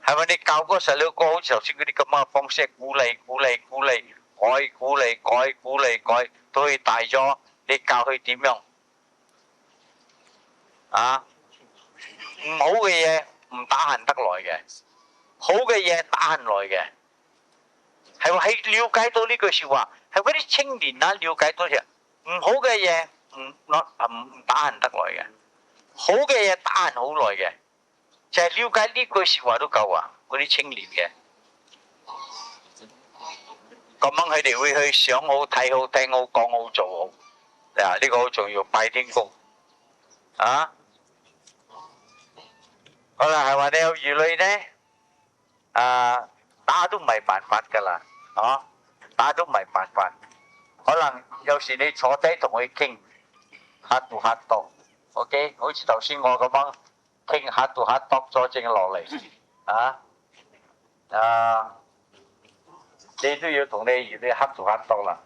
係咪你教嗰個細佬哥好似頭先嗰啲咁嘅方式，鼓勵、改、鼓勵、改，到佢大咗，你教佢點樣啊？唔好嘅嘢唔打閒得來嘅，好嘅嘢打閒來嘅。係話喺了解到呢句説話，係嗰啲青年啊了解到嘅唔好嘅嘢唔打閒得來嘅，好嘅嘢打閒好耐嘅，就係了解呢句説話都夠啊！嗰啲青年嘅，咁樣佢哋會去想好、睇好、聽好、講好、做好，啊！呢個好重要，拜天公啊！好啦，係話你有兒女咧，打都唔係辦法㗎啦，啊！打都唔係辦法，可能有時你坐低同佢傾，heart to heart，OK，好似頭先我咁樣傾heart to heart，咗正落嚟，你都要同你兒女heart to heart啦，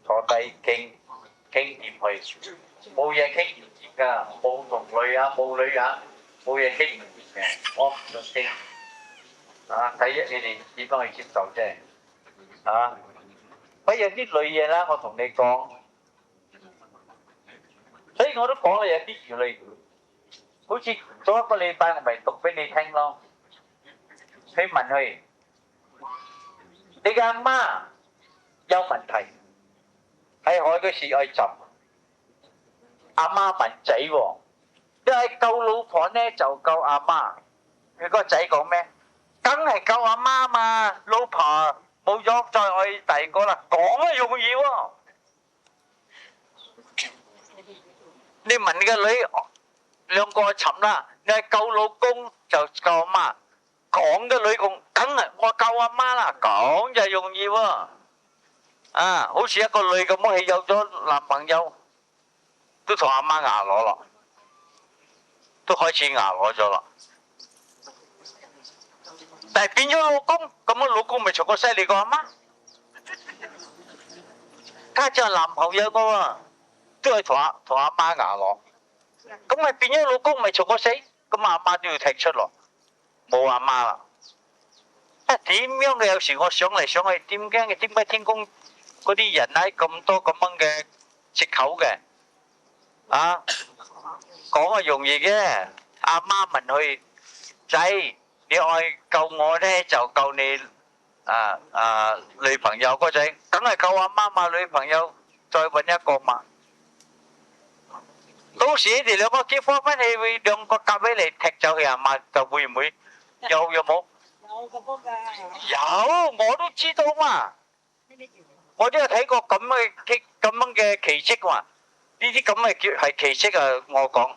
坐低傾掂佢，冇嘢傾唔掂㗎，冇同女啊冇女啊，冇嘢傾唔掂嘅，我唔想傾，第一你哋點樣去接受啫，不過有啲女嘢啦，我同你講，所以我都講啦，有啲兒女，好似早一個禮拜我咪讀俾你聽咯。佢問佢：你嘅阿媽有問題，喺海嗰時去浸，阿媽問仔喎，你係救老婆呢就救阿媽？佢個仔講咩？梗係救阿媽嘛，老婆冇咗再愛第二個啦，講啊容易喎。你問你個女兩個沉啦，你係救老公就救阿媽，講嘅女講梗係我救阿媽啦，講就容易喎。好似一個女咁，佢有咗男朋友，都同阿媽牙攞咯，都開始牙攞咗啦。但係變咗老公，咁個老公咪從個犀利過阿媽？家姐男朋友個喎，都係同阿媽牙攞，咁咪變咗老公咪從個死，咁阿媽都要踢出咯，冇阿媽啦。點樣嘅？有時我想嚟想去，點解天公嗰啲人咧咁多咁樣嘅藉口嘅？講係容易嘅，阿媽問佢仔，你愛救我咧就救你女朋友嗰仔，梗係救阿媽嘛，女朋友再揾一個嘛。到時你哋兩個結婚翻去，會兩個夾起嚟踢走佢阿媽，就會唔會有冇？有咁樣㗎。有，我都知道嘛。我都有睇過咁樣嘅奇蹟嘛。呢啲咁嘅叫係奇蹟啊！我講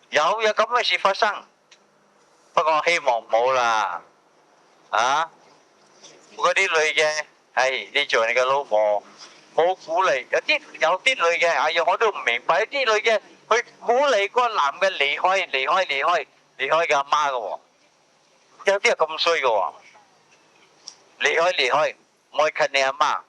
有咁嘅事發生，不過希望冇啦。嗰啲女嘅，你做你嘅老婆，冇鼓勵。有啲女嘅，哎呀，我都唔明白。有啲女嘅，佢鼓勵嗰個男嘅離開嘅阿媽嘅喎。有啲係咁衰嘅喎，離開，唔可以近你阿媽。